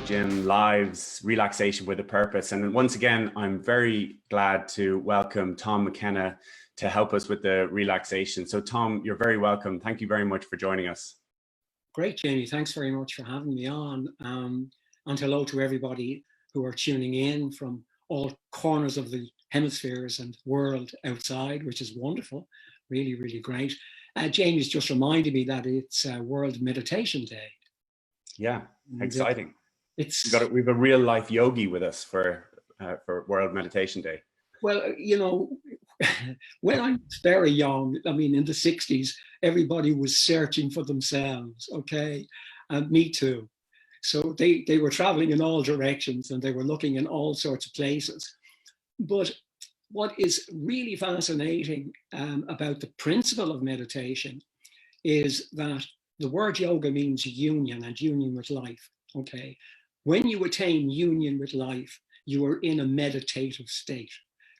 Educogym Live's Relaxation with a Purpose. And once again, I'm very glad to welcome Tom McKenna to help us with the relaxation. So Tom, you're very welcome. Thank you very much for joining us. Great, Jamie. Thanks very much for having me on. And hello to everybody who are tuning in from all corners of the hemispheres and world outside, which is wonderful. Really, really great. Jamie's just reminded me that it's World Meditation Day. Yeah, exciting. It's we have a real life yogi with us for World Meditation Day. Well, you know, when I was very young, I mean, in the 60s, everybody was searching for themselves, okay? And me too. So they were traveling in all directions and they were looking in all sorts of places. But what is really fascinating about the principle of meditation is that the word yoga means union and union with life, okay? When you attain union with life, you are in a meditative state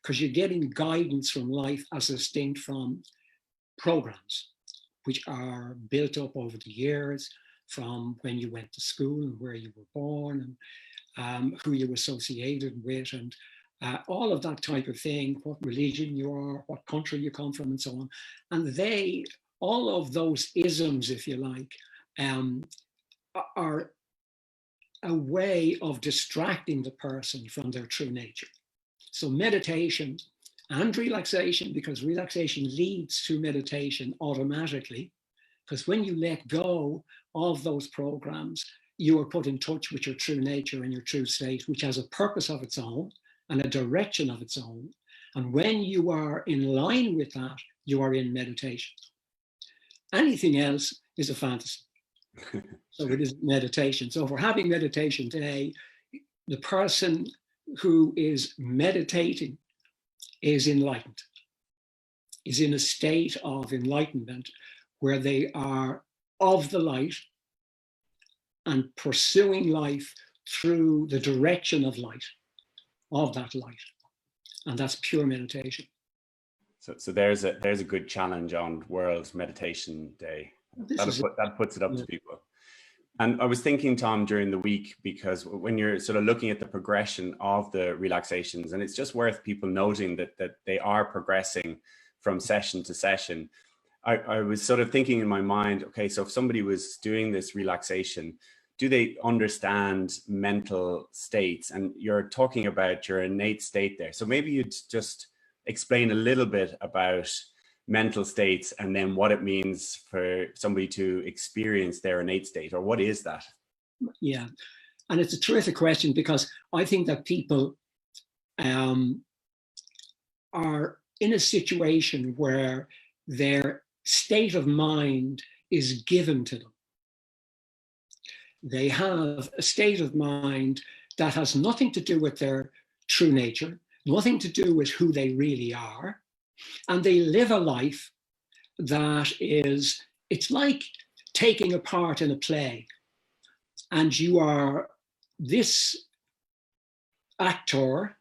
because you're getting guidance from life as distinct from programs, which are built up over the years from when you went to school and where you were born and who you associated with and all of that type of thing, what religion you are, what country you come from and so on. And all of those isms, if you like, are a way of distracting the person from their true nature. So meditation and relaxation, because relaxation leads to meditation automatically, because when you let go of those programs, you are put in touch with your true nature and your true state, which has a purpose of its own and a direction of its own. And when you are in line with that, you are in meditation. Anything else is a fantasy. So it is meditation. So if we're having meditation today, the person who is meditating is enlightened, is in a state of enlightenment where they are of the light and pursuing life through the direction of light, of that light. And that's pure meditation. So there's a good challenge on World Meditation Day. That puts it up to people. And I was thinking, Tom, during the week, because when you're sort of looking at the progression of the relaxations, and it's just worth people noting that they are progressing from session to session. I was sort of thinking in my mind, okay, so if somebody was doing this relaxation, do they understand mental states? And you're talking about your innate state there. So maybe you'd just explain a little bit about mental states and then what it means for somebody to experience their innate state, or what is that? Yeah, and it's a terrific question because I think that people are in a situation where their state of mind is given to them. They have a state of mind that has nothing to do with their true nature, nothing to do with who they really are. And they live a life that is, it's like taking a part in a play. And you are this actor,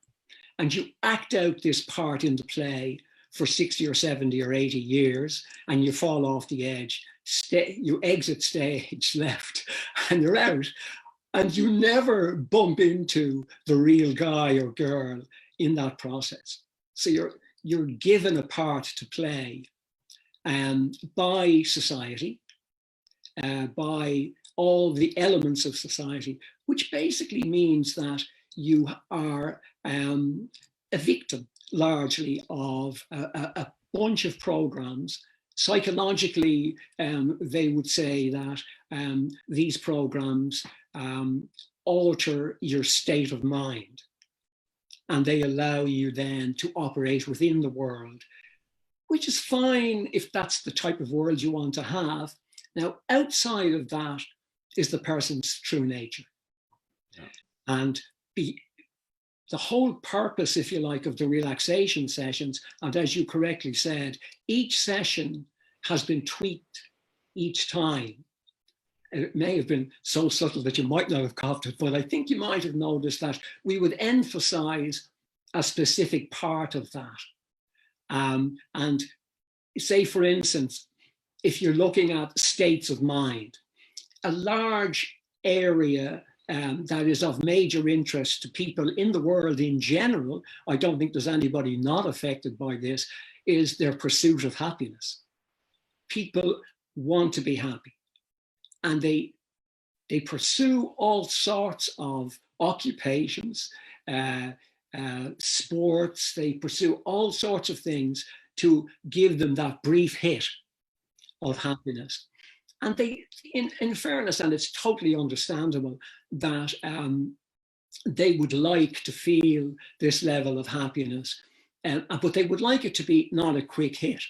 and you act out this part in the play for 60 or 70 or 80 years, and you fall off the edge. You exit stage left, and you're out. And you never bump into the real guy or girl in that process. So you're given a part to play by society, by all the elements of society, which basically means that you are a victim largely of a bunch of programs. Psychologically, they would say that these programs alter your state of mind, and they allow you then to operate within the world, which is fine if that's the type of world you want to have. Now, outside of that is the person's true nature. Yeah. And the whole purpose, if you like, of the relaxation sessions, and as you correctly said, each session has been tweaked each time. It may have been so subtle that you might not have caught it, but I think you might have noticed that we would emphasize a specific part of that. And say, for instance, if you're looking at states of mind, a large area that is of major interest to people in the world in general, I don't think there's anybody not affected by this, is their pursuit of happiness. People want to be happy, and they pursue all sorts of occupations, sports, they pursue all sorts of things to give them that brief hit of happiness. And they, in fairness, and it's totally understandable, that they would like to feel this level of happiness, but they would like it to be not a quick hit.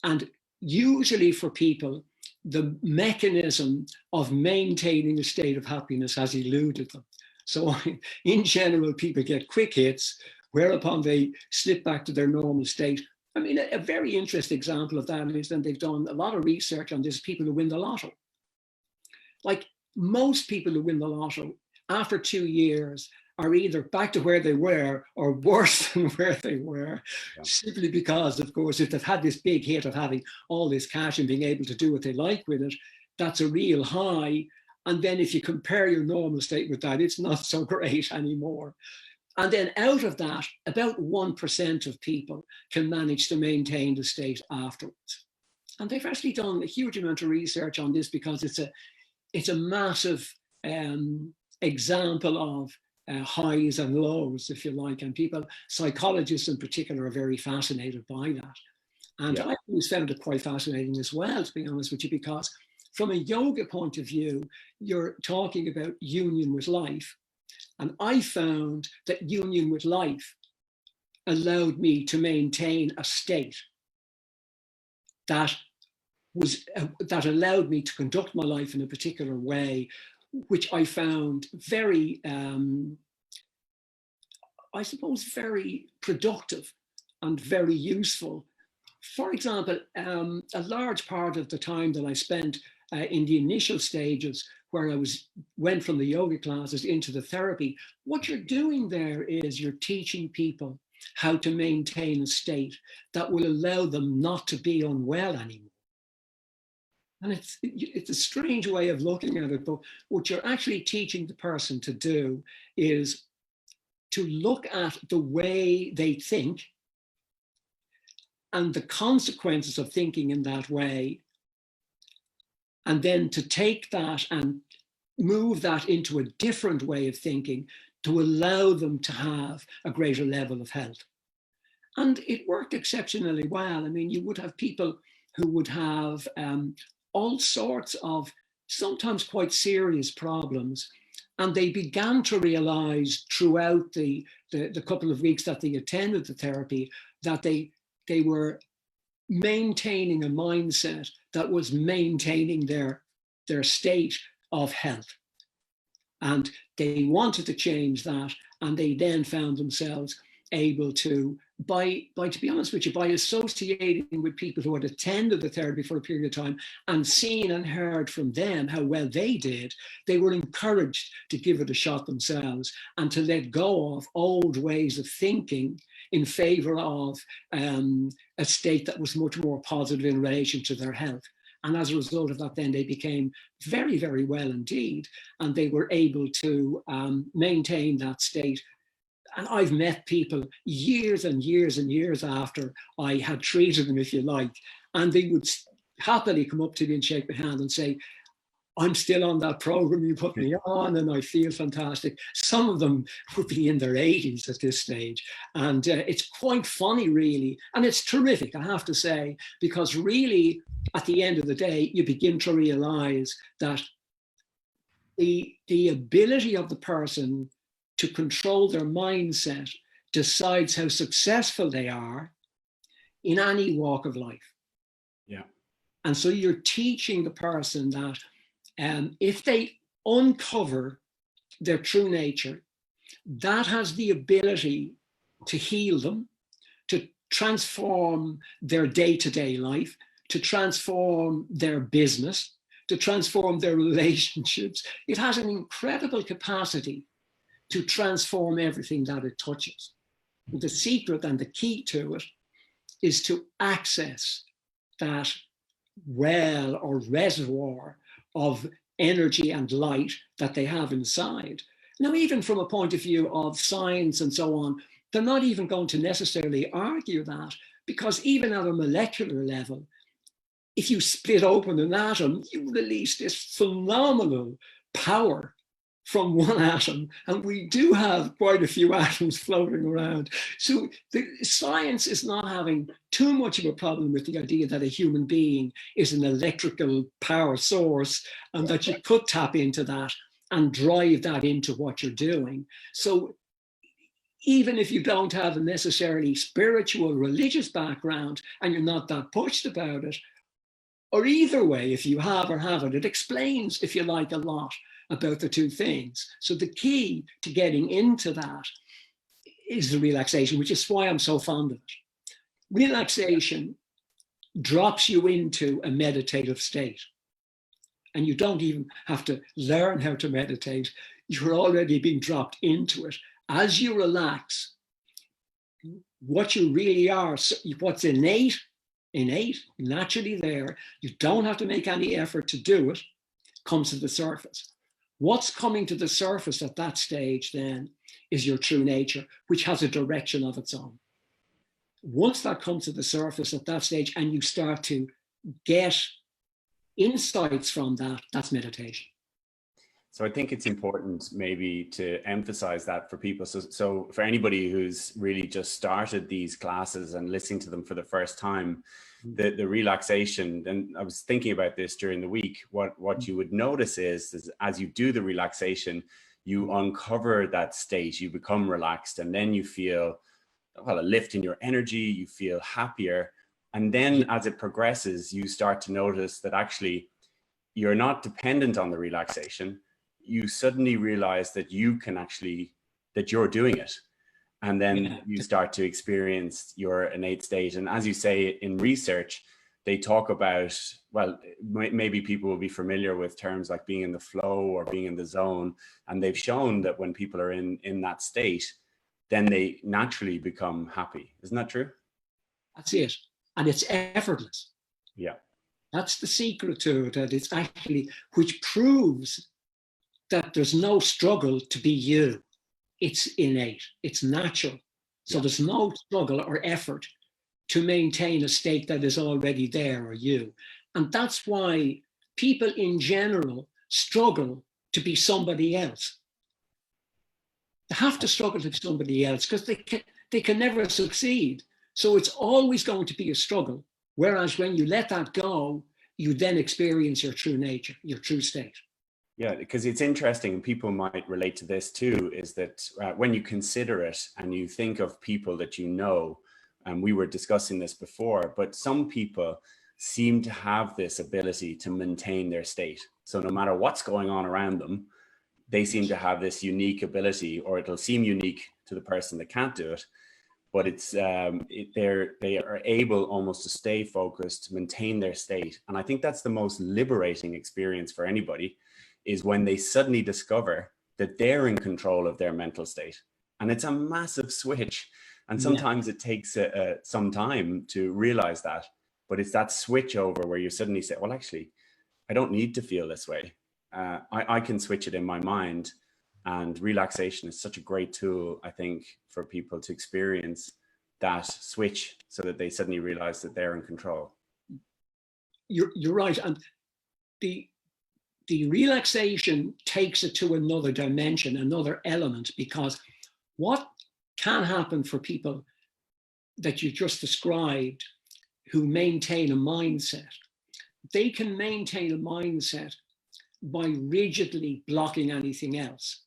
And usually for people, the mechanism of maintaining a state of happiness has eluded them. So in general, people get quick hits, whereupon they slip back to their normal state. I mean, a very interesting example of that is, and they've done a lot of research on this, people who win the lotto. Like most people who win the lotto, after 2 years, are either back to where they were or worse than where they were, simply because, of course, if they've had this big hit of having all this cash and being able to do what they like with it, that's a real high. And then if you compare your normal state with that, it's not so great anymore. And then out of that, about 1% of people can manage to maintain the state afterwards. And they've actually done a huge amount of research on this, because it's a massive example of highs and lows, if you like. And people, psychologists in particular, are very fascinated by that. And I always found it quite fascinating as well, to be honest with you, because from a yoga point of view, you're talking about union with life. And I found that union with life allowed me to maintain a state that allowed me to conduct my life in a particular way, which I found very, I suppose, very productive and very useful. For example, a large part of the time that I spent in the initial stages, where I went from the yoga classes into the therapy, what you're doing there is you're teaching people how to maintain a state that will allow them not to be unwell anymore. And it's a strange way of looking at it, but what you're actually teaching the person to do is to look at the way they think and the consequences of thinking in that way, and then to take that and move that into a different way of thinking to allow them to have a greater level of health. And it worked exceptionally well. I mean, you would have people who would have all sorts of sometimes quite serious problems, and they began to realize throughout the couple of weeks that they attended the therapy that they were maintaining a mindset that was maintaining their state of health. And they wanted to change that, and they then found themselves able to, to be honest with you, by associating with people who had attended the therapy for a period of time and seen and heard from them how well they did, they were encouraged to give it a shot themselves and to let go of old ways of thinking in favor of a state that was much more positive in relation to their health. And as a result of that, then they became very, very well indeed, and they were able to maintain that state. And I've met people years and years and years after I had treated them, if you like, and they would happily come up to me and shake my hand and say, I'm still on that program you put me on and I feel fantastic. Some of them would be in their 80s at this stage. And it's quite funny, really. And it's terrific, I have to say, because really, at the end of the day, you begin to realize that the ability of the person to control their mindset decides how successful they are in any walk of life. Yeah. And so you're teaching the person that if they uncover their true nature, that has the ability to heal them, to transform their day-to-day life, to transform their business, to transform their relationships. It has an incredible capacity to transform everything that it touches. The secret and the key to it is to access that well or reservoir of energy and light that they have inside. Now, even from a point of view of science and so on, they're not even going to necessarily argue that, because even at a molecular level, if you split open an atom, you release this phenomenal power from one atom. And we do have quite a few atoms floating around. So the science is not having too much of a problem with the idea that a human being is an electrical power source and that you could tap into that and drive that into what you're doing. So even if you don't have a necessarily spiritual, religious background and you're not that pushed about it, or either way, if you have or haven't, it explains, if you like, a lot about the two things. So the key to getting into that is the relaxation, which is why I'm so fond of it. Relaxation drops you into a meditative state. And you don't even have to learn how to meditate. You're already being dropped into it. As you relax, what you really are, what's innate, naturally there, you don't have to make any effort to do it, comes to the surface. What's coming to the surface at that stage then is your true nature, which has a direction of its own. Once that comes to the surface at that stage and you start to get insights from that, that's meditation. So I think it's important maybe to emphasize that for people. So for anybody who's really just started these classes and listening to them for the first time, the relaxation, and I was thinking about this during the week, what you would notice is as you do the relaxation, you uncover that state, you become relaxed, and then you feel, well, a lift in your energy, you feel happier. And then as it progresses, you start to notice that actually you're not dependent on the relaxation. You suddenly realize that you can actually, that you're doing it. And then you start to experience your innate state. And as you say, in research, they talk about, well, maybe people will be familiar with terms like being in the flow or being in the zone. And they've shown that when people are in that state, then they naturally become happy. Isn't that true? That's it. And it's effortless. Yeah. That's the secret to it, that it's actually, which proves that there's no struggle to be you. It's innate, it's natural. So there's no struggle or effort to maintain a state that is already there, or you. And that's why people in general struggle to be somebody else. They have to struggle to be somebody else because they can never succeed. So it's always going to be a struggle. Whereas when you let that go, you then experience your true nature, your true state. Yeah, because it's interesting, and people might relate to this too, is that when you consider it and you think of people that you know, and we were discussing this before, but some people seem to have this ability to maintain their state. So no matter what's going on around them, they seem to have this unique ability, or it'll seem unique to the person that can't do it, but it's they are able almost to stay focused, to maintain their state. And I think that's the most liberating experience for anybody, is when they suddenly discover that they're in control of their mental state. And it's a massive switch. And sometimes it takes some time to realize that, but it's that switch over where you suddenly say, well, actually, I don't need to feel this way. I can switch it in my mind. And relaxation is such a great tool, I think, for people to experience that switch so that they suddenly realize that they're in control. You're right. And the relaxation takes it to another dimension, another element, because what can happen for people that you just described who maintain a mindset, they can maintain a mindset by rigidly blocking anything else,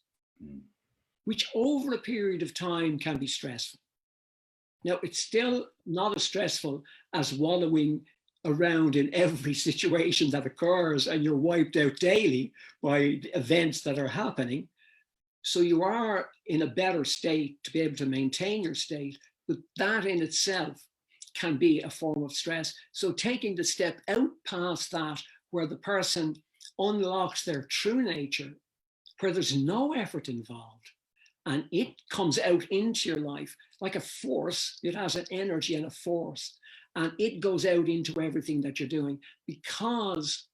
which over a period of time can be stressful. Now, it's still not as stressful as wallowing around in every situation that occurs and you're wiped out daily by events that are happening. So you are in a better state to be able to maintain your state, but that in itself can be a form of stress. So taking the step out past that, where the person unlocks their true nature, where there's no effort involved, and it comes out into your life like a force. It has an energy and a force, and it goes out into everything that you're doing, because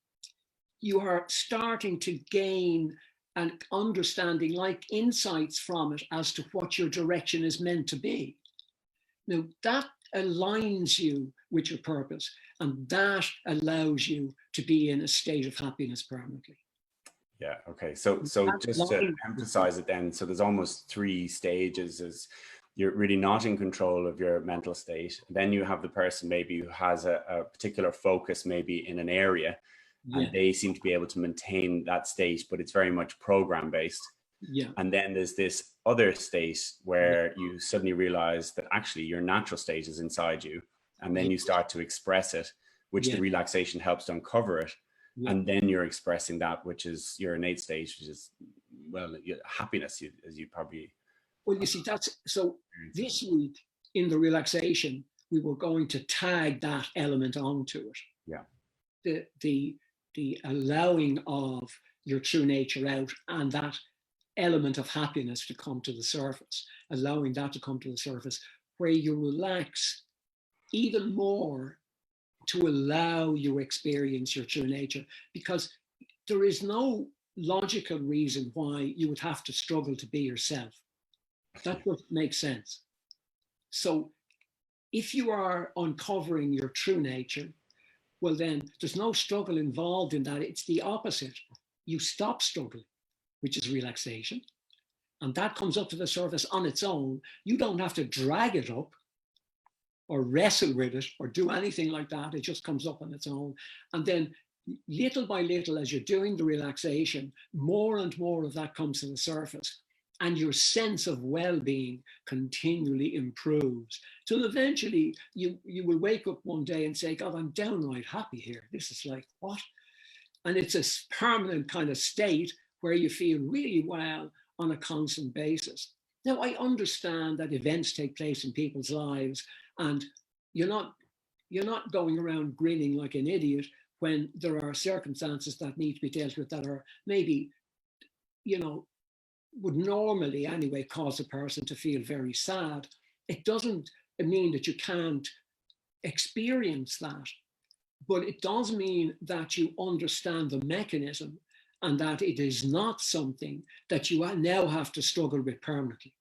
you are starting to gain an understanding, like insights from it as to what your direction is meant to be. Now that aligns you with your purpose, and that allows you to be in a state of happiness permanently. Yeah. Okay. So just to emphasize it then, so there's almost 3 stages. Is you're really not in control of your mental state. Then you have the person maybe who has a particular focus maybe in an area, and they seem to be able to maintain that state, but it's very much program based. Yeah. And then there's this other state where you suddenly realize that actually your natural state is inside you, and then you start to express it, which the relaxation helps to uncover it. And then you're expressing that, which is your innate state, which is, well, happiness, as you probably. Well, you see, that's so this week in the relaxation, we were going to tag that element onto it. Yeah. The allowing of your true nature out, and that element of happiness to come to the surface, allowing that to come to the surface, where you relax even more to allow you experience your true nature, because there is no logical reason why you would have to struggle to be yourself. That doesn't make sense. So if you are uncovering your true nature, well, then there's no struggle involved in that. It's the opposite. You stop struggling, which is relaxation. And that comes up to the surface on its own. You don't have to drag it up or wrestle with it or do anything like that. It just comes up on its own. And then little by little, as you're doing the relaxation, more and more of that comes to the surface, and your sense of well-being continually improves. So eventually you will wake up one day and say, God, I'm downright happy here. This is like, what? And it's a permanent kind of state where you feel really well on a constant basis. Now, I understand that events take place in people's lives, and you're not going around grinning like an idiot when there are circumstances that need to be dealt with that are maybe, would normally anyway cause a person to feel very sad. It doesn't mean that you can't experience that, but it does mean that you understand the mechanism, and that it is not something that you now have to struggle with permanently.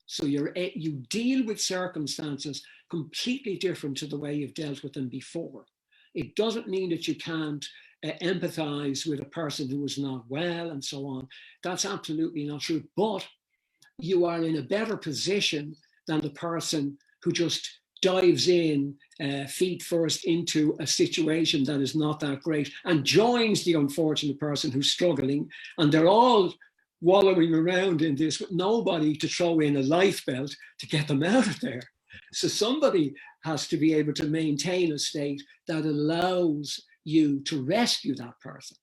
So you deal with circumstances completely different to the way you've dealt with them before. It doesn't mean that you can't empathize with a person who is not well and so on. That's absolutely not true. But you are in a better position than the person who just dives in feet first into a situation that is not that great and joins the unfortunate person who's struggling, and they're all wallowing around in this with nobody to throw in a life belt to get them out of there. So somebody has to be able to maintain a state that allows you to rescue that person,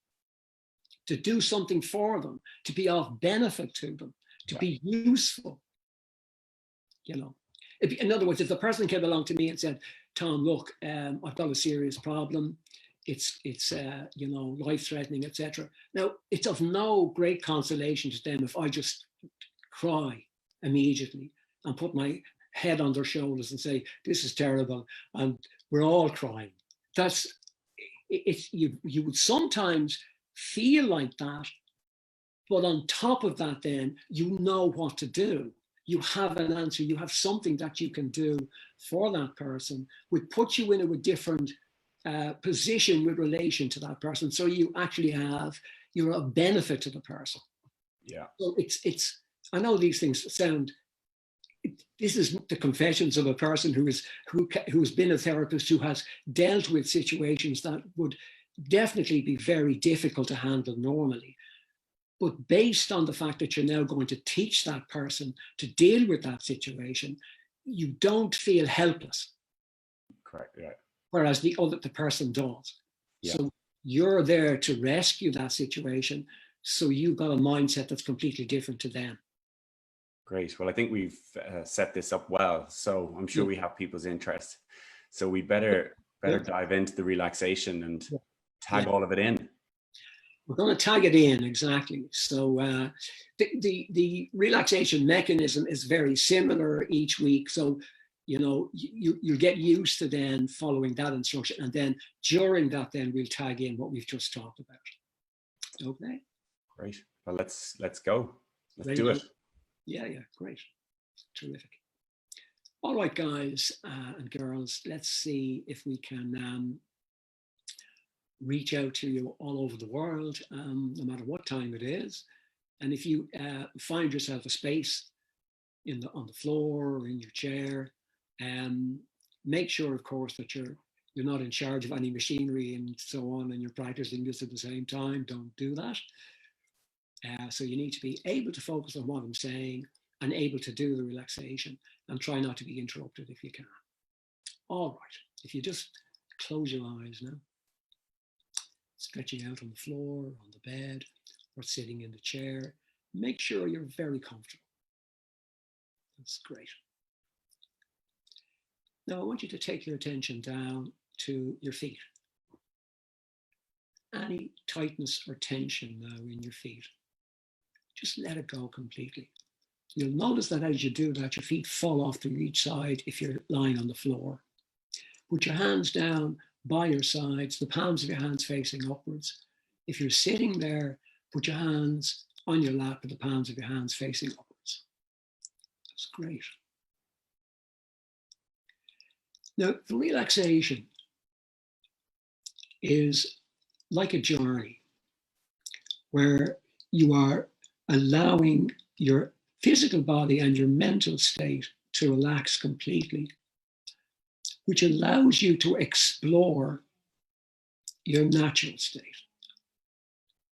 to do something for them, to be of benefit to them, to be useful. In other words, if the person came along to me and said, Tom, look, I've got a serious problem. It's life-threatening, etc. Now, it's of no great consolation to them if I just cry immediately and put my head on their shoulders and say, this is terrible, and we're all crying. You would sometimes feel like that, but on top of that, then you know what to do. You have an answer, you have something that you can do for that person, would put you in a different position with relation to that person. So you actually you're a benefit to the person. Yeah. So I know these things sound, this is the confessions of a person who's been a therapist, who has dealt with situations that would definitely be very difficult to handle normally. But based on the fact that you're now going to teach that person to deal with that situation, you don't feel helpless. Correct. Yeah. Whereas the person does. Yeah. So you're there to rescue that situation. So you've got a mindset that's completely different to them. Great. Well, I think we've set this up well. So I'm sure we have people's interest. So we better dive into the relaxation and tag all of it in. We're going to tag it in, exactly. So the relaxation mechanism is very similar each week. So, you'll get used to then following that instruction. And then during that, then we'll tag in what we've just talked about. Okay. Great. Well, let's go. Let's Ready do to it. go? Yeah, great. Terrific. All right, guys and girls, let's see if we can reach out to you all over the world, no matter what time it is. And if you find yourself a space on the floor or in your chair, make sure, of course, that you're not in charge of any machinery and so on, and you're practicing this at the same time. Don't do that. So you need to be able to focus on what I'm saying and able to do the relaxation, and try not to be interrupted if you can. All right, if you just close your eyes now, stretching out on the floor, on the bed, or sitting in the chair, make sure you're very comfortable. That's great. Now I want you to take your attention down to your feet. Any tightness or tension now in your feet, just let it go completely. You'll notice that as you do that, your feet fall off to each side if you're lying on the floor. Put your hands down by your sides, the palms of your hands facing upwards. If you're sitting there, put your hands on your lap with the palms of your hands facing upwards. That's great. Now, the relaxation is like a journey where you are allowing your physical body and your mental state to relax completely, which allows you to explore your natural state.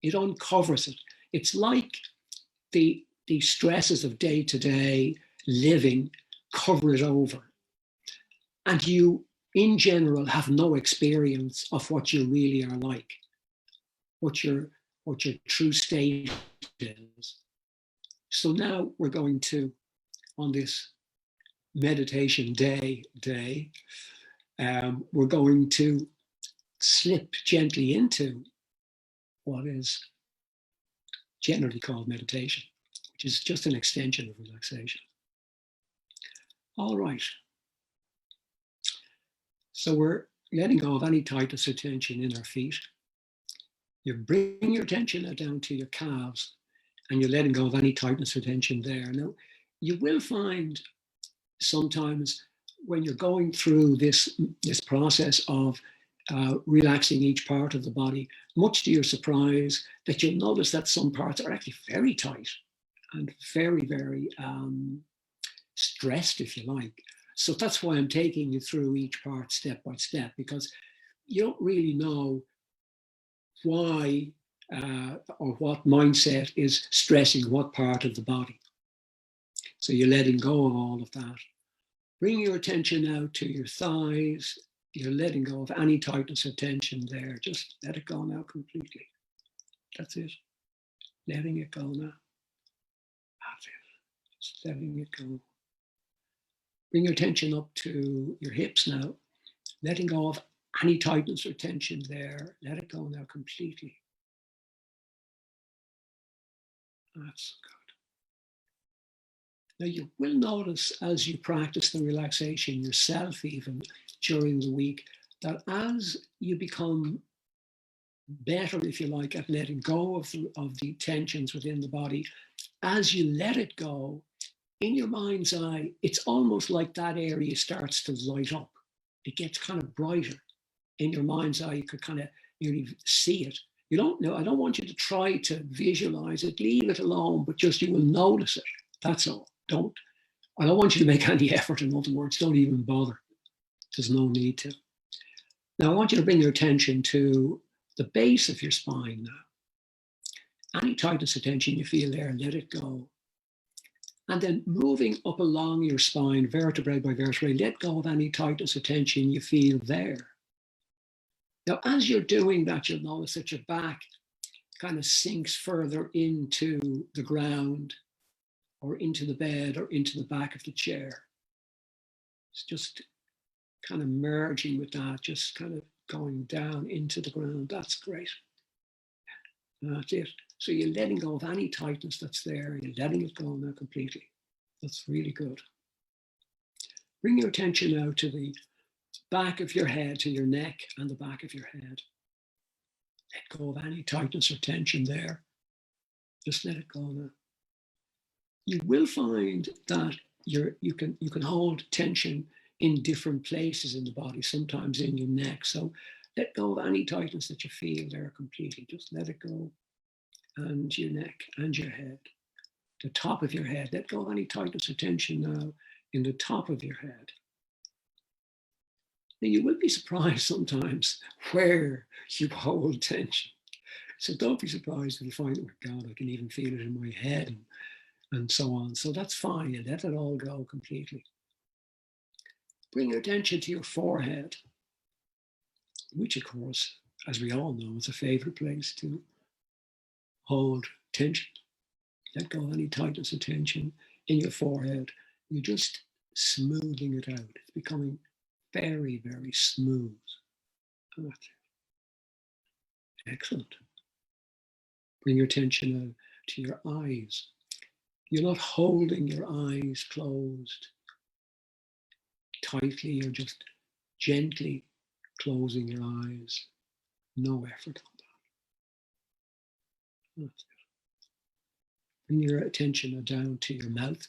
It uncovers it. It's like the stresses of day-to-day living cover it over. And you, in general, have no experience of what you really are like, what your true state is. So now we're going to, on this meditation day, we're going to slip gently into what is generally called meditation, which is just an extension of relaxation. All right. So we're letting go of any tightness or tension in our feet. You bring your attention now down to your calves, and you're letting go of any tightness or tension there. Now, you will find sometimes when you're going through this process of relaxing each part of the body, much to your surprise, that you'll notice that some parts are actually very tight and very, very stressed, if you like. So that's why I'm taking you through each part step by step, because you don't really know why or what mindset is stressing what part of the body. So you're letting go of all of that. Bring your attention now to your thighs. You're letting go of any tightness or tension there. Just let it go now completely. That's it. Letting it go now. That's it. Just letting it go. Bring your attention up to your hips now. Letting go of any tightness or tension there. Let it go now completely. That's good. Now you will notice as you practice the relaxation yourself, even during the week, that as you become better, if you like, at letting go of the tensions within the body, as you let it go, in your mind's eye, it's almost like that area starts to light up. It gets kind of brighter. In your mind's eye, you could kind of nearly see it. You don't know. I don't want you to try to visualize it. Leave it alone, but just you will notice it. That's all. I don't want you to make any effort. In other words, don't even bother. There's no need to. Now, I want you to bring your attention to the base of your spine now. Any tightness or tension you feel there, let it go. And then moving up along your spine, vertebrae by vertebrae, let go of any tightness or tension you feel there. Now, as you're doing that, you'll notice that your back kind of sinks further into the ground or into the bed or into the back of the chair. It's just kind of merging with that, just kind of going down into the ground. That's great. That's it. So you're letting go of any tightness that's there. You're letting it go now completely. That's really good. Bring your attention now to the back of your head, to your neck and the back of your head. Let go of any tightness or tension there. Just let it go now. You will find that you can hold tension in different places in the body, sometimes in your neck. So let go of any tightness that you feel there completely. Just let it go. And your neck and your head. The top of your head. Let go of any tightness or tension now in the top of your head. Now you will be surprised sometimes where you hold tension. So don't be surprised if you find, oh God, I can even feel it in my head and so on. So that's fine. You let it all go completely. Bring your attention to your forehead, which of course, as we all know, is a favorite place to hold tension. Let go of any tightness or tension in your forehead. You're just smoothing it out. It's becoming very, very smooth. Excellent. Bring your attention now to your eyes. You're not holding your eyes closed tightly. You're just gently closing your eyes. No effort on that. That's it. Bring your attention down to your mouth.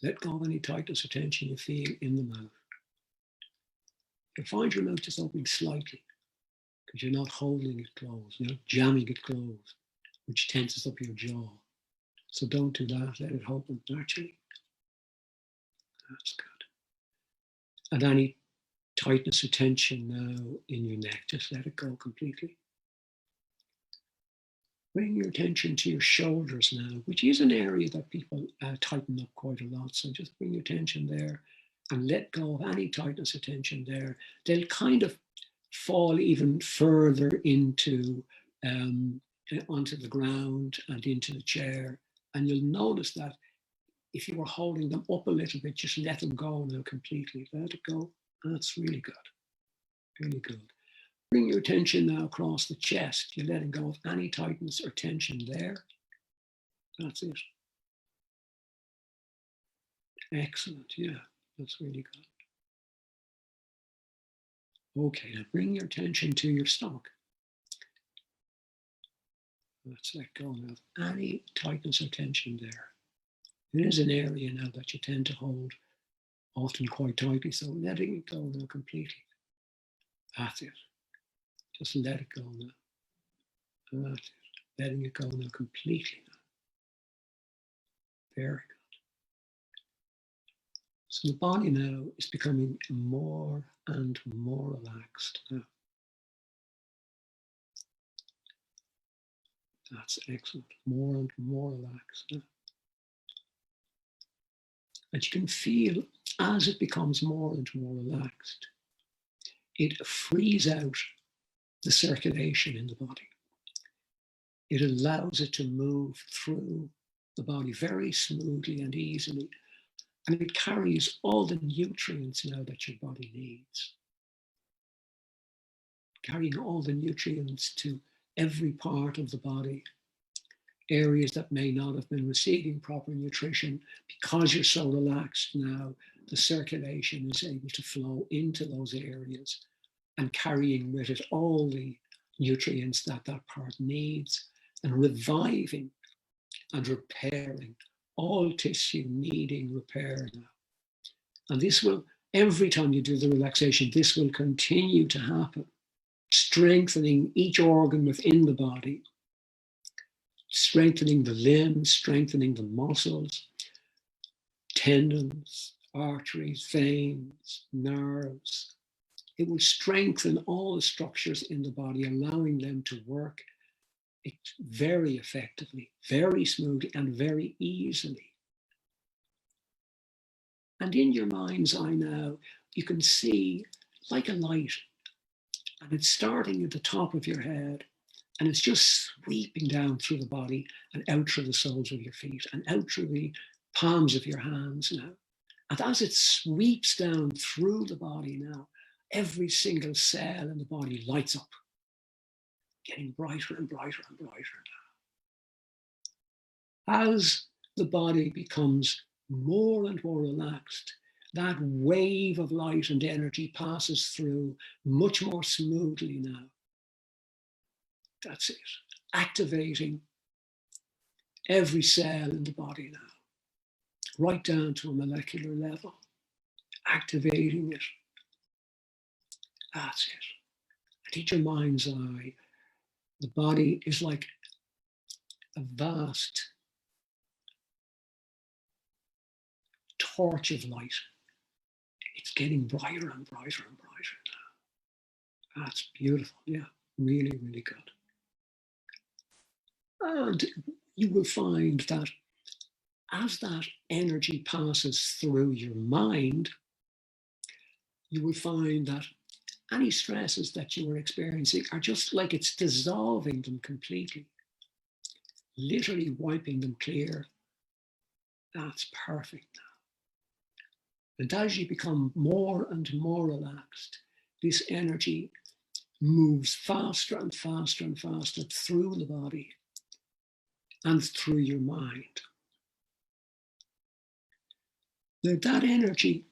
Let go of any tightness or tension you feel in the mouth. You'll find your mouth just opening slightly because you're not holding it closed, you're not jamming it closed, which tenses up your jaw. So don't do that. Let it open naturally. That's good. And any tightness or tension now in your neck, just let it go completely. Bring your attention to your shoulders now, which is an area that people tighten up quite a lot. So just bring your attention there and let go of any tightness or tension there. They'll kind of fall even further into onto the ground and into the chair. And you'll notice that if you were holding them up a little bit, just let them go now completely. Let it go. That's really good. Really good. Bring your attention now across the chest. You're letting go of any tightness or tension there. That's it. Excellent. Yeah, that's really good. Okay, now bring your attention to your stomach. Let's let go now of any tightness or tension there. It is an area now that you tend to hold often quite tightly, so letting it go now completely. That's it. Just let it go now. That's it. Letting it go now completely now. Very good. So the body now is becoming more and more relaxed now. That's excellent. More and more relaxed now. And you can feel as it becomes more and more relaxed, it frees out the circulation in the body. It allows it to move through the body very smoothly and easily. And it carries all the nutrients now that your body needs. Carrying all the nutrients to every part of the body. Areas that may not have been receiving proper nutrition, because you're so relaxed now, the circulation is able to flow into those areas and carrying with it all the nutrients that that part needs and reviving and repairing all tissue needing repair now. And this will, every time you do the relaxation, this will continue to happen, strengthening each organ within the body, strengthening the limbs, strengthening the muscles, tendons, arteries, veins, nerves. It will strengthen all the structures in the body, allowing them to work very effectively, very smoothly, and very easily. And in your mind's eye now, you can see like a light, and it's starting at the top of your head, and it's just sweeping down through the body and out through the soles of your feet and out through the palms of your hands now. And as it sweeps down through the body now, every single cell in the body lights up, getting brighter and brighter and brighter now. As the body becomes more and more relaxed that wave of light and energy passes through much more smoothly now. That's it. Activating every cell in the body now, right down to a molecular level. Activating it. That's it. And in your mind's eye, the body is like a vast torch of light. It's getting brighter and brighter and brighter now. That's beautiful. Yeah, really, really good. And you will find that as that energy passes through your mind, you will find that any stresses that you are experiencing are just like it's dissolving them completely, literally wiping them clear. That's perfect now. And as you become more and more relaxed, this energy moves faster and faster and faster through the body and through your mind. Now that energy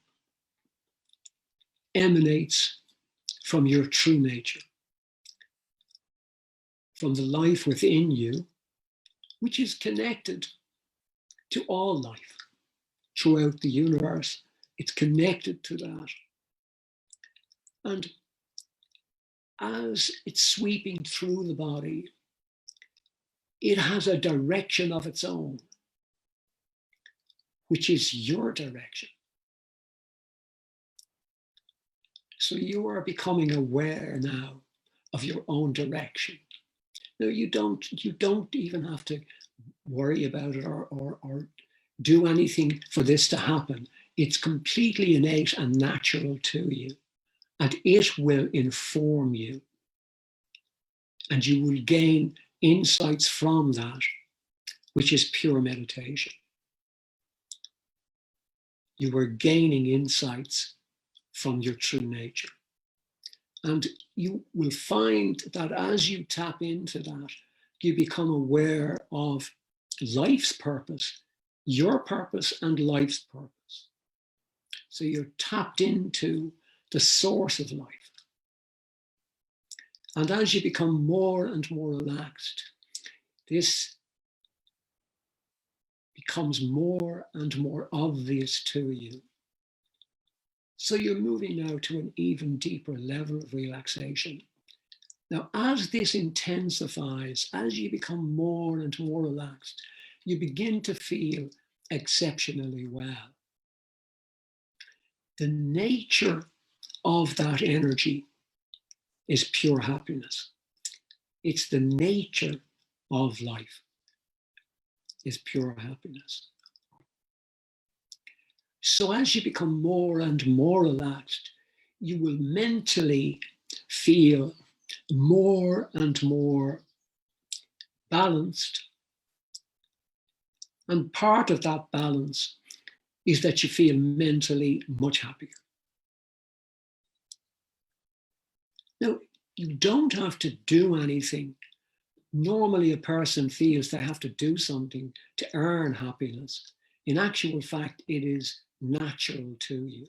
emanates from your true nature, from the life within you, which is connected to all life throughout the universe. It's connected to that. And as it's sweeping through the body, it has a direction of its own, which is your direction. So you are becoming aware now of your own direction. Now you don't even have to worry about it or do anything for this to happen. It's completely innate and natural to you, and it will inform you. And you will gain insights from that, which is pure meditation. You are gaining insights from your true nature. And you will find that as you tap into that, you become aware of life's purpose, your purpose and life's purpose. So you're tapped into the source of life. And as you become more and more relaxed, this becomes more and more obvious to you. So you're moving now to an even deeper level of relaxation. Now, as this intensifies, as you become more and more relaxed, you begin to feel exceptionally well. The nature of that energy is pure happiness. It's the nature of life, is pure happiness. So as you become more and more relaxed, you will mentally feel more and more balanced. And part of that balance is that you feel mentally much happier. Now, you don't have to do anything. Normally, a person feels they have to do something to earn happiness. In actual fact, it is natural to you.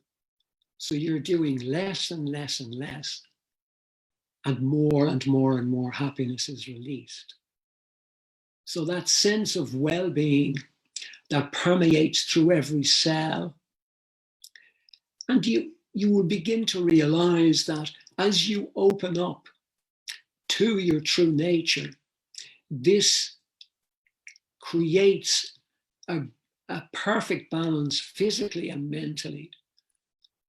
So you're doing less and less and less, and more and more and more happiness is released. So that sense of well-being that permeates through every cell, and you will begin to realize that as you open up to your true nature, this creates a perfect balance physically and mentally.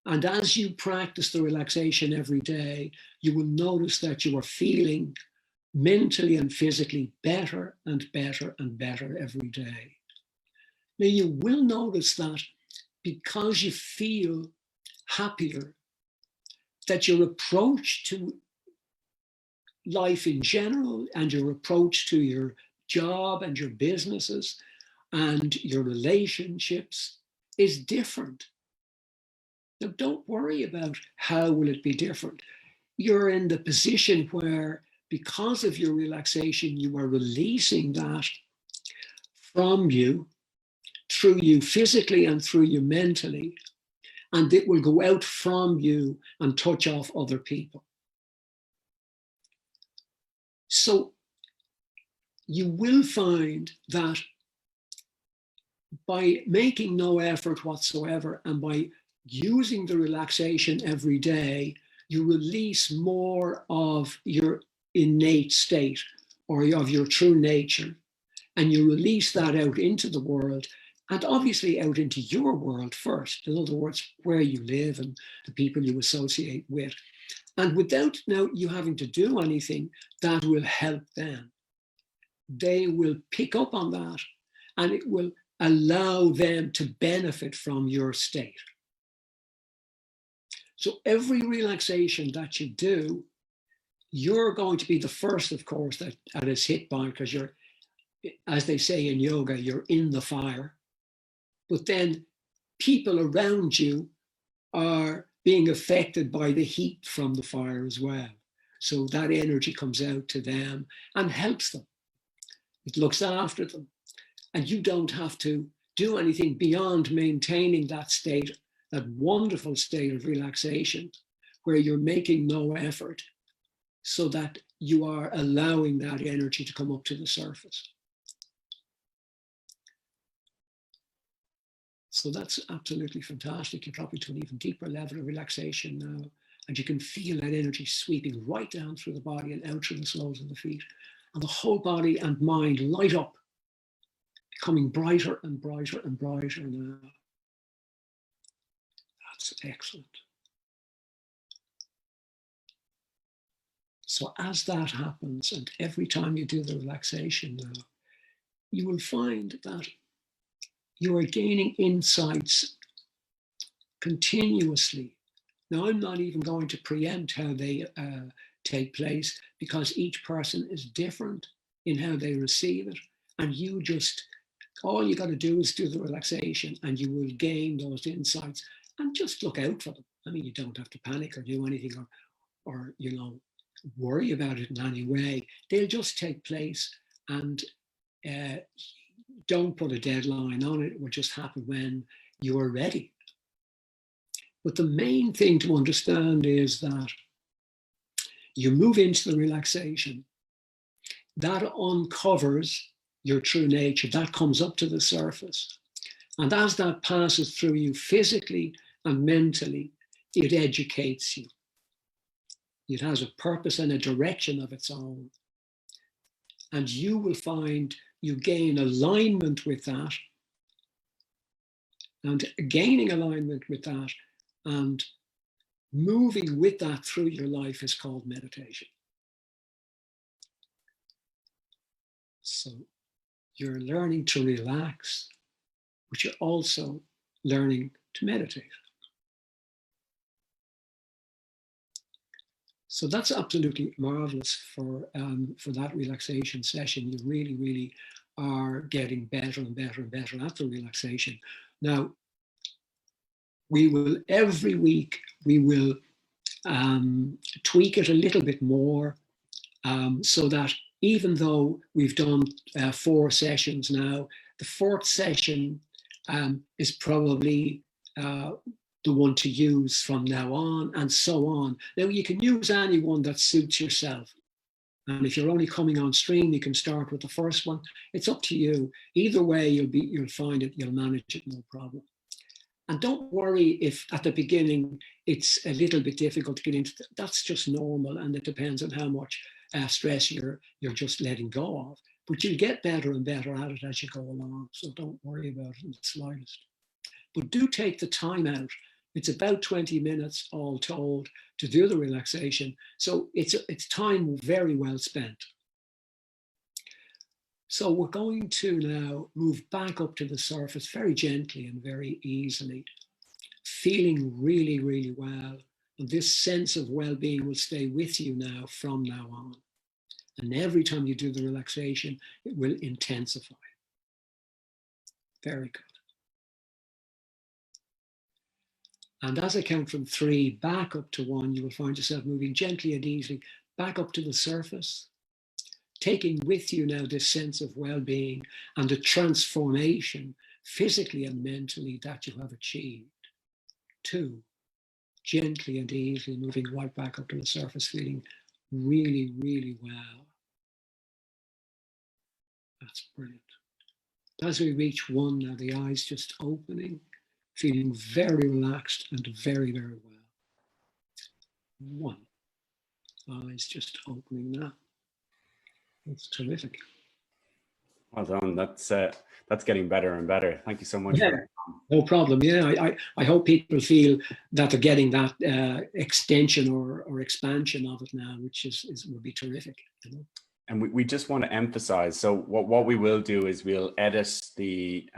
And as you practice the relaxation every day, you will notice that you are feeling mentally and physically better and better and better every day. Now, you will notice that because you feel happier, that your approach to life in general and your approach to your job and your businesses and your relationships is different. Now, don't worry about how will it be different. You're in the position where, because of your relaxation, you are releasing that from you, through you physically and through you mentally. and it will go out from you and touch off other people. So you will find that by making no effort whatsoever and by using the relaxation every day, you release more of your innate state or of your true nature. And you release that out into the world, and obviously out into your world first. In other words, where you live and the people you associate with. And without now you having to do anything, that will help them. They will pick up on that, and it will allow them to benefit from your state. So every relaxation that you do, you're going to be the first, of course, that is hit by, because you're, as they say in yoga, you're in the fire. But then people around you are being affected by the heat from the fire as well. So that energy comes out to them and helps them. It looks after them. And you don't have to do anything beyond maintaining that state, that wonderful state of relaxation, where you're making no effort, so that you are allowing that energy to come up to the surface. So that's absolutely fantastic. You're probably to an even deeper level of relaxation now, and you can feel that energy sweeping right down through the body and out through the soles of the feet. And the whole body and mind light up, becoming brighter and brighter and brighter now. That's excellent. So as that happens, and every time you do the relaxation now, you will find that you are gaining insights continuously. Now, I'm not even going to preempt how they take place, because each person is different in how they receive it. And you just, all you got to do is do the relaxation, and you will gain those insights, and just look out for them. I mean, you don't have to panic or do anything or you know, worry about it in any way. They'll just take place, and don't put a deadline on it. It will just happen when you are ready. But the main thing to understand is that you move into the relaxation, that uncovers your true nature, that comes up to the surface. And as that passes through you physically and mentally, it educates you. It has a purpose and a direction of its own. And you will find you gain alignment with that, and gaining alignment with that and moving with that through your life is called meditation. So you're learning to relax, but you're also learning to meditate. So that's absolutely marvelous for that relaxation session. You really, really are getting better and better and better at the relaxation. Now, we will, every week, we will tweak it a little bit more, so that even though we've done 4 sessions now, the 4th session is probably the one to use from now on, and so on. Now, you can use any one that suits yourself. And if you're only coming on stream, you can start with the first one. It's up to you. Either way, you'll find it, you'll manage it, no problem. And don't worry if at the beginning it's a little bit difficult to get into. That's just normal, and it depends on how much stress you're just letting go of. But you'll get better and better at it as you go along. So don't worry about it in the slightest. But do take the time out. It's about 20 minutes all told to do the relaxation. So it's time very well spent. So we're going to now move back up to the surface very gently and very easily, feeling really, really well. And this sense of well-being will stay with you now from now on. And every time you do the relaxation, it will intensify. Very good. And as I count from 3 back up to 1, you will find yourself moving gently and easily back up to the surface, taking with you now this sense of well-being and the transformation physically and mentally that you have achieved. 2, gently and easily moving right back up to the surface, feeling really, really well. That's brilliant. As we reach 1 now, the eyes just opening, feeling very relaxed and very, very well. 1. Eyes just opening now. That's terrific. Well done. That's getting better and better. Thank you so much Yeah, for that. no problem. Yeah, I hope people feel that they're getting that extension or expansion of it now, which would be terrific. You know? And we just want to emphasize, so what we will do is we'll edit the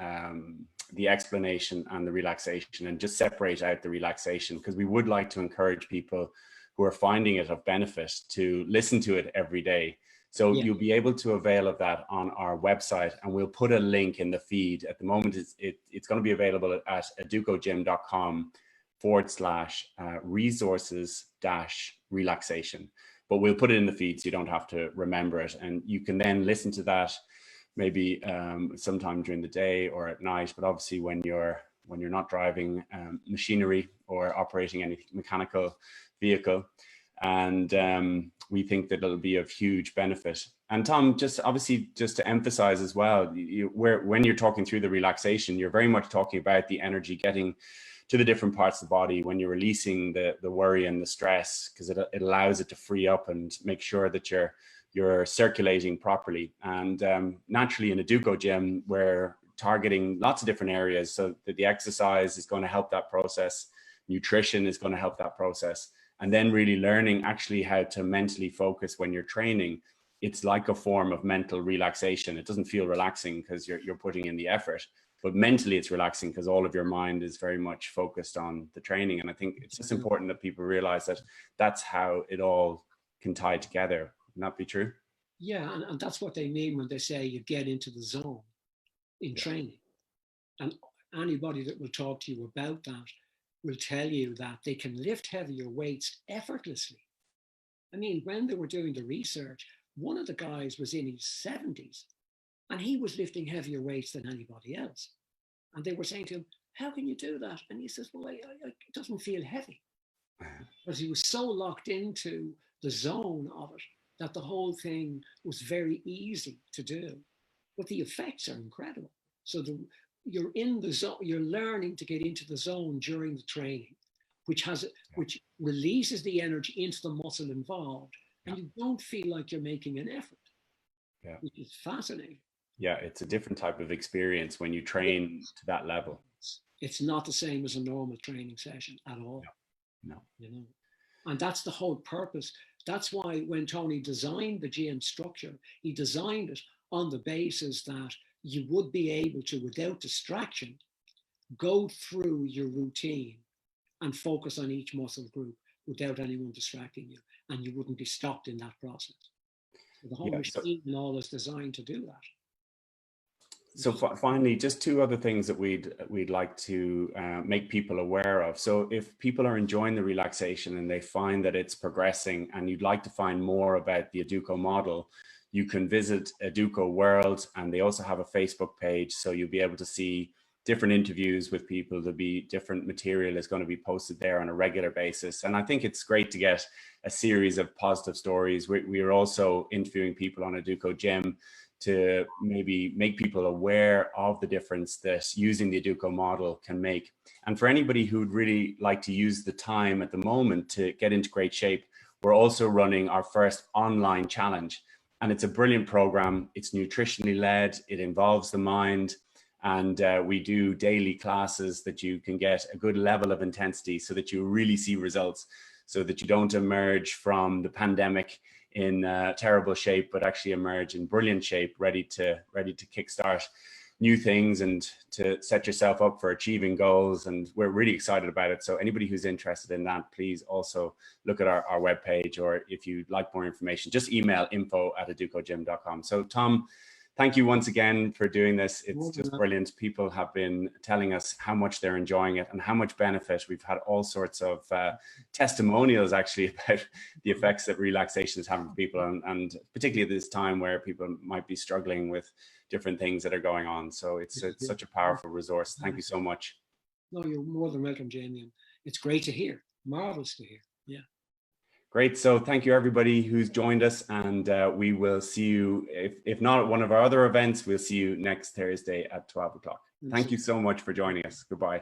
explanation and the relaxation and just separate out the relaxation, because we would like to encourage people who are finding it of benefit to listen to it every day. So yeah, you'll be able to avail of that on our website, and we'll put a link in the feed. At the moment, it's going to be available at educogym.com/resources-relaxation. But we'll put it in the feed so you don't have to remember it. And you can then listen to that maybe sometime during the day or at night. But obviously when you're not driving machinery or operating any mechanical vehicle. And we think that it'll be of huge benefit. And Tom, just to emphasize as well, when you're talking through the relaxation, you're very much talking about the energy getting to the different parts of the body when you're releasing the worry and the stress, because it allows it to free up and make sure that you're circulating properly. And naturally in Educogym, we're targeting lots of different areas, so that the exercise is going to help that process, nutrition is going to help that process, and then really learning actually how to mentally focus when you're training. It's like a form of mental relaxation. It doesn't feel relaxing because you're putting in the effort, but mentally it's relaxing because all of your mind is very much focused on the training. And I think it's just important that people realize that that's how it all can tie together. Wouldn't that be true? Yeah, and that's what they mean when they say you get into the zone in training. And anybody that will talk to you about that will tell you that they can lift heavier weights effortlessly. I mean, when they were doing the research, one of the guys was in his 70s and he was lifting heavier weights than anybody else. And they were saying to him, how can you do that? And he says, well, it doesn't feel heavy. Because he was so locked into the zone of it that the whole thing was very easy to do. But the effects are incredible. So you're in the zone, you're learning to get into the zone during the training, which releases the energy into the muscle involved, and you don't feel like you're making an effort, which is fascinating. Yeah, it's a different type of experience when you train to that level. It's not the same as a normal training session at all. No. You know, and that's the whole purpose. That's why when Tony designed the gym structure, he designed it on the basis that you would be able to, without distraction, go through your routine and focus on each muscle group without anyone distracting you, and you wouldn't be stopped in that process. So the whole machine and all is designed to do that. So finally, just two other things that we'd like to make people aware of. So if people are enjoying the relaxation and they find that it's progressing and you'd like to find more about the Educo model, you can visit Educo World, and they also have a Facebook page. So you'll be able to see different interviews with people. There'll be different material is going to be posted there on a regular basis. And I think it's great to get a series of positive stories. We are also interviewing people on Educogym to maybe make people aware of the difference that using the Educo model can make. And for anybody who'd really like to use the time at the moment to get into great shape, we're also running our first online challenge. And it's a brilliant program. It's nutritionally led, it involves the mind, and we do daily classes that you can get a good level of intensity so that you really see results, so that you don't emerge from the pandemic in terrible shape, but actually emerge in brilliant shape, ready to kickstart new things and to set yourself up for achieving goals. And we're really excited about it. So anybody who's interested in that, please also look at our webpage, or if you'd like more information, just email info@educogym.com. So Tom, thank you once again for doing this. It's just brilliant. People have been telling us how much they're enjoying it and how much benefit. We've had all sorts of testimonials actually about the effects that relaxation is having for people, and particularly at this time where people might be struggling with different things that are going on. So it's such a powerful resource. Thank you so much. No, you're more than welcome, Jamie. And it's great to hear. Marvelous to hear. Yeah. Great. So thank you everybody who's joined us, and we will see you, if not at one of our other events, we'll see you next Thursday at 12 o'clock. Thank you so much for joining us. Goodbye.